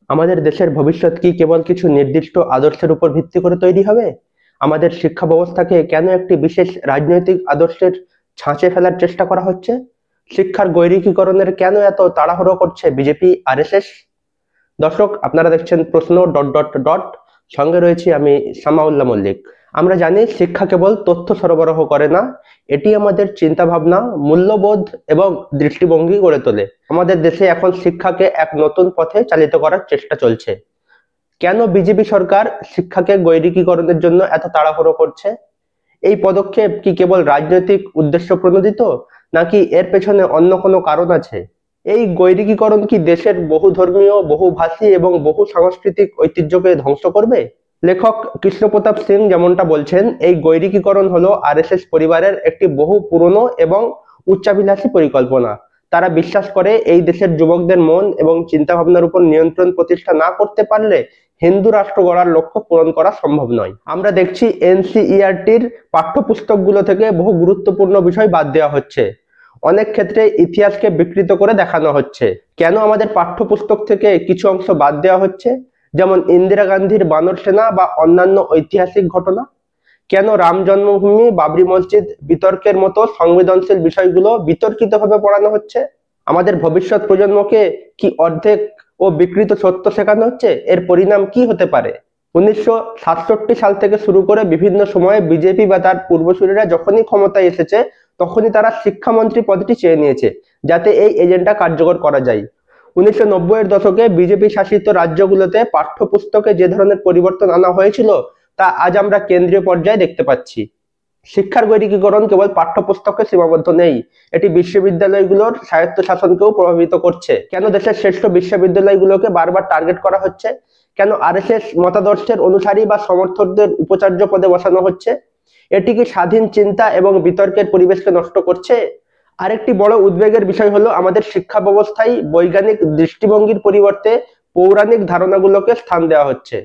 আমাদের দেশের ভবিষ্যৎ কি কেবল কিছু নির্দিষ্ট আদর্শের উপর ভিত্তি করে তৈরি হবে? আমাদের শিক্ষা ব্যবস্থাকে কেন একটি বিশেষ রাজনৈতিক আদর্শের ছাঁচে ফেলার চেষ্টা করা হচ্ছে? শিক্ষার গৈরিকীকরণের কেন এত তাড়াহুড়ো করছে বিজেপি আরএসএস? দর্শক, আপনারা দেখছেন প্রশ্ন ডট ডট ডট। সঙ্গে রয়েছি আমি সামাউল্লাহ মল্লিক। আমরা জানি শিক্ষা কেবল তথ্য সরবরাহ করে না, এটি আমাদের চিন্তা ভাবনা, মূল্যবোধ এবং দৃষ্টিভঙ্গি গড়ে তোলে। আমাদের দেশে এখন শিক্ষাকে এক নতুন পথে চালিত করার চেষ্টা চলছে। কেন বিজেপি সরকার শিক্ষাকে গৈরিকীকরণের জন্য এত তাড়াহুড়ো করছে? এই পদক্ষেপ কি কেবল রাজনৈতিক উদ্দেশ্য প্রণোদিত, নাকি এর পেছনে অন্য কোনো কারণ আছে? এই গৈরিকীকরণ কি দেশের বহুধর্মীয়, বহুভাষী এবং বহু সাংস্কৃতিক ঐতিহ্যকে ধ্বংস করবে? লেখক কৃষ্ণপ্রতাপ সিং যেমনটা বলছেন, এই গৈরিকীকরণ হলো আরএসএস পরিবারের একটি বহু পুরনো এবং উচ্চাভিলাষী পরিকল্পনা। তারা বিশ্বাস করে এই দেশের যুবকদের মন এবং চিন্তা ভাবনার উপর নিয়ন্ত্রণ প্রতিষ্ঠা না করতে পারলে হিন্দু রাষ্ট্র গড়ার লক্ষ্য পূরণ করা সম্ভব নয়। আমরা দেখছি এনসিইআরটির পাঠ্যপুস্তকগুলো থেকে বহু গুরুত্বপূর্ণ বিষয় বাদ দেওয়া হচ্ছে। অনেক ক্ষেত্রে ইতিহাসকে বিকৃত করে দেখানো হচ্ছে। কেন আমাদের পাঠ্যপুস্তক থেকে কিছু অংশ বাদ দেওয়া হচ্ছে, যেমন ইন্দিরা গান্ধীর বানর সেনা বা অন্যান্য ঐতিহাসিক ঘটনা? কেন রাম জন্মভূমি, বাবরি মসজিদ বিতর্কের মতো সংবেদনশীল বিষয়গুলো বিতর্কিতভাবে পড়ানো হচ্ছে? আমাদের ভবিষ্যৎ প্রজন্মকে কি অর্ধেক ও বিকৃত সত্য শেখানো হচ্ছে? এর পরিণাম কি হতে পারে? 1967 সাল থেকে শুরু করে বিভিন্ন সময়ে বিজেপি বা তার পূর্বসূরীরা যখনই ক্ষমতায় এসেছে, তখনই তারা শিক্ষামন্ত্রী পদটি চেয়ে নিয়েছে, যাতে এই এজেন্ডা কার্যকর করা যায়। 1990-এর দশকে বিজেপি শাসিত রাজ্যগুলোতে পাঠ্যপুস্তকে যে ধরনের পরিবর্তন আনা হয়েছিল, তা আজ আমরা কেন্দ্রীয় পর্যায়ে দেখতে পাচ্ছি। শিক্ষার গৈরিকীকরণ কেবল পাঠ্যপুস্তকে সীমাবদ্ধ নেই, এটি বিশ্ববিদ্যালয়গুলোর স্বায়ত্তশাসনকেও প্রভাবিত করছে। কেন দেশের শ্রেষ্ঠ বিশ্ববিদ্যালয়গুলোকে বারবার টার্গেট করা হচ্ছে? কেন আরএসএস মতাদর্শের অনুসারী বা সমর্থকদের উপাচার্য পদে বসানো হচ্ছে? এটি কি স্বাধীন চিন্তা এবং বিতর্কের পরিবেশকে নষ্ট করছে? আরেকটি বড় উদ্বেগের বিষয় হলো আমাদের শিক্ষা ব্যবস্থায় বৈজ্ঞানিক দৃষ্টিভঙ্গির পরিবর্তে পৌরাণিক ধারণাগুলোকে স্থান দেওয়া হচ্ছে।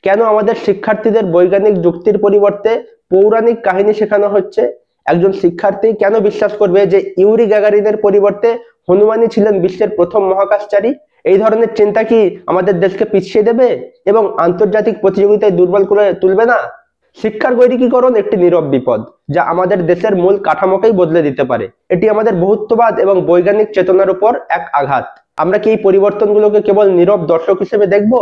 কেন আমাদের শিক্ষার্থীদের বৈজ্ঞানিক যুক্তির পরিবর্তে পৌরাণিক কাহিনী শেখানো হচ্ছে? একজন শিক্ষার্থী কেন বিশ্বাস করবে যে ইউরি গ্যাগারিনের পরিবর্তে হনুমানই ছিলেন বিশ্বের প্রথম মহাকাশচারী? এই ধরনের চিন্তা কি আমাদের দেশকে পিছিয়ে দেবে এবং আন্তর্জাতিক প্রতিযোগিতায় দুর্বল করে তুলবে না? শিক্ষার গৈরিকীকরণ একটি নীরব বিপদ, যা আমাদের দেশের মূল কাঠামোকেই বদলে দিতে পারে। এটি আমাদের বহুত্ববাদ এবং বৈজ্ঞানিক চেতনার উপর এক আঘাত। আমরা কি এই পরিবর্তনগুলোকে কেবল নীরব দর্শক হিসেবে দেখব?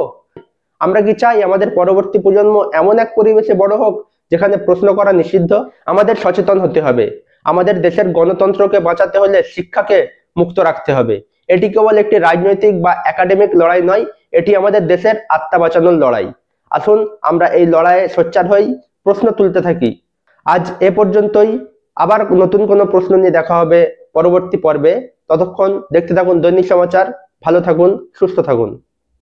আমরা কি চাই আমাদের পরবর্তী প্রজন্ম এমন এক পরিবেশে বড় হোক যেখানে প্রশ্ন করা নিষিদ্ধ? আমাদের সচেতন হতে হবে। আমাদের দেশের গণতন্ত্রকে বাঁচাতে হলে শিক্ষাকে মুক্ত রাখতে হবে। এটি কেবল একটি রাজনৈতিক বা একাডেমিক লড়াই নয়, এটি আমাদের দেশের আত্মা বাঁচানোর লড়াই। আসুন আমরা এই লড়াইয়ে সোচ্চার হই, প্রশ্ন তুলতে থাকি। আজ এ পর্যন্তই। আবার নতুন কোনো প্রশ্ন নিয়ে দেখা হবে পরবর্তী পর্বে। ততক্ষণ দেখতে থাকুন দৈনিক সমাচার। ভালো থাকুন, সুস্থ থাকুন।